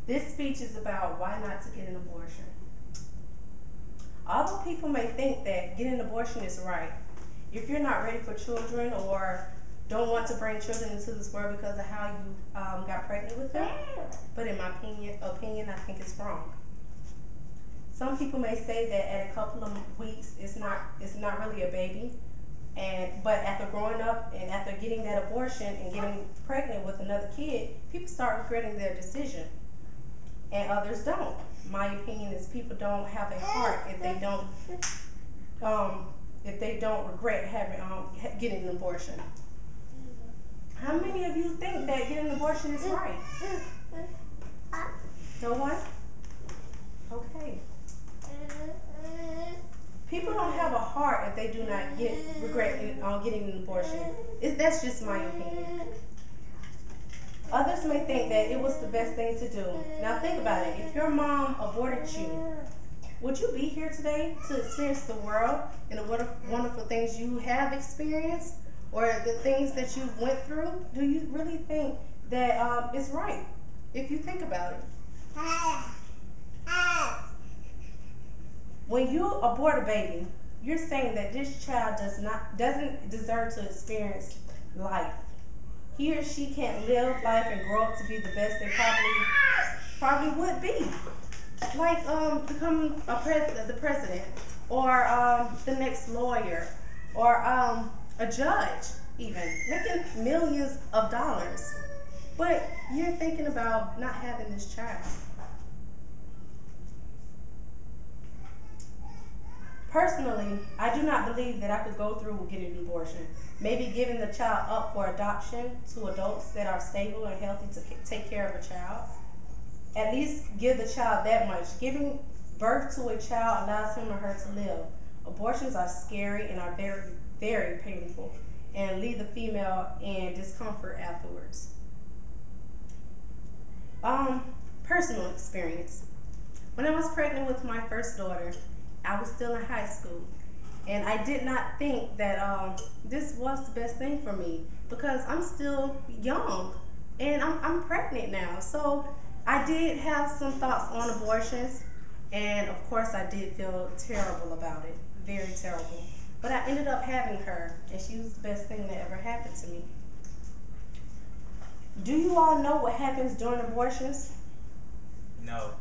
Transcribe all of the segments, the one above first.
This speech is about why not to get an abortion. Although people may think that getting an abortion is right, if you're not ready for children or don't want to bring children into this world because of how you got pregnant with them, but in my opinion, I think it's wrong. Some people may say that at a couple of weeks, it's not really a baby, but after growing up and after getting that abortion and getting pregnant with another kid, people start regretting their decision, and others don't. My opinion is people don't have a heart if they don't regret having getting an abortion. How many of you think that getting an abortion is right? No one? Okay. People don't have a heart if they do not regret getting an abortion. That's just my opinion. Others may think that it was the best thing to do. Now think about it. If your mom aborted you, would you be here today to experience the world and the wonderful things you have experienced or the things that you went through? Do you really think that it's right if you think about it? When you abort a baby, you're saying that this child doesn't deserve to experience life. He or she can't live life and grow up to be the best they probably would be. Like become the president, or the next lawyer, or a judge, even making millions of dollars. But you're thinking about not having this child. Personally, I do not believe that I could go through with getting an abortion. Maybe giving the child up for adoption to adults that are stable and healthy to take care of a child. At least give the child that much. Giving birth to a child allows him or her to live. Abortions are scary and are very, very painful and leave the female in discomfort afterwards. Personal experience. When I was pregnant with my first daughter, I was still in high school, and I did not think that this was the best thing for me because I'm still young and I'm pregnant now. So I did have some thoughts on abortions, and of course I did feel terrible about it, very terrible. But I ended up having her, and she was the best thing that ever happened to me. Do you all know what happens during abortions? No.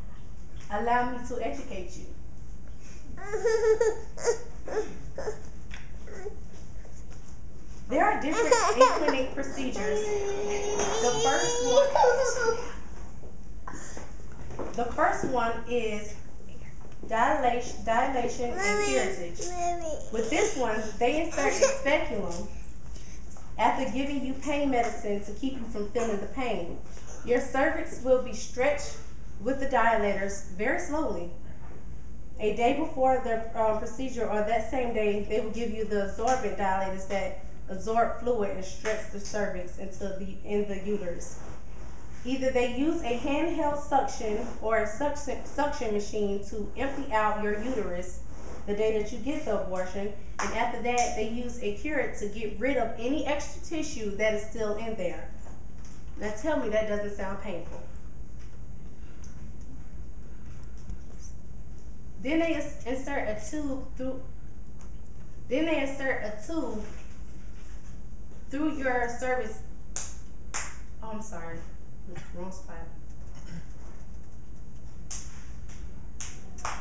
Allow me to educate you. There are different clinic procedures. The first one is dilation and curettage. With this one, they insert a speculum after giving you pain medicine to keep you from feeling the pain. Your cervix will be stretched with the dilators very slowly. A day before the procedure or that same day, they will give you the absorbent dilators that absorb fluid and stretch the cervix in the uterus. Either they use a handheld suction or a suction machine to empty out your uterus the day that you get the abortion, and after that, they use a curette to get rid of any extra tissue that is still in there. Now tell me that doesn't sound painful. Then they insert a tube through your cervix. Oh, I'm sorry, wrong spot.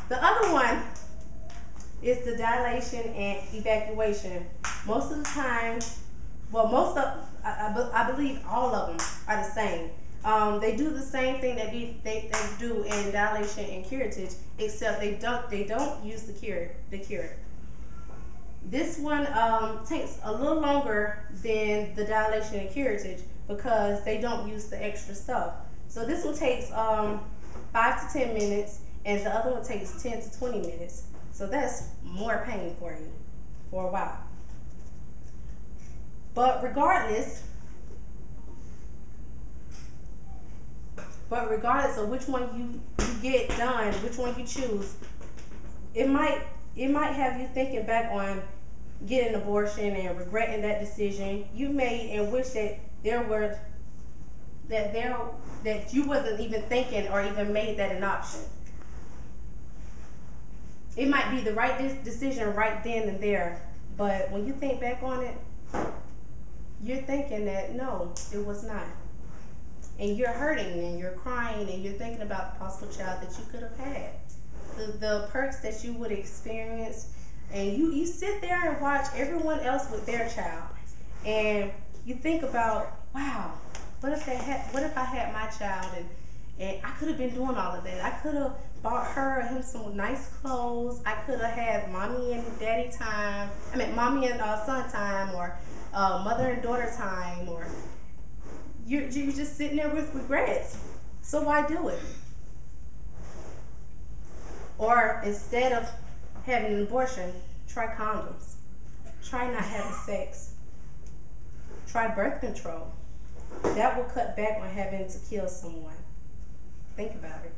The other one is the dilation and evacuation. Most of the time, well, I believe all of them are the same. They do the same thing that they do in dilation and curettage, except they don't use the curette. This one takes a little longer than the dilation and curettage because they don't use the extra stuff. So this one takes 5 to 10 minutes, and the other one takes 10 to 20 minutes. So that's more pain for you for a while. But regardless of which one you get done, which one you choose, it might have you thinking back on getting an abortion and regretting that decision you made, and wish that there that you wasn't even thinking or even made that an option. It might be the right decision right then and there, but when you think back on it, you're thinking that no, it was not. And you're hurting and you're crying and you're thinking about the possible child that you could have had. The perks that you would experience, and you sit there and watch everyone else with their child, and you think about, wow, what if I had my child and I could have been doing all of that. I could have bought her or him some nice clothes. I could have had mommy and daddy time. Mommy and son time, or mother and daughter time, or you're just sitting there with regrets. So why do it? Or instead of having an abortion, try condoms. Try not having sex. Try birth control. That will cut back on having to kill someone. Think about it.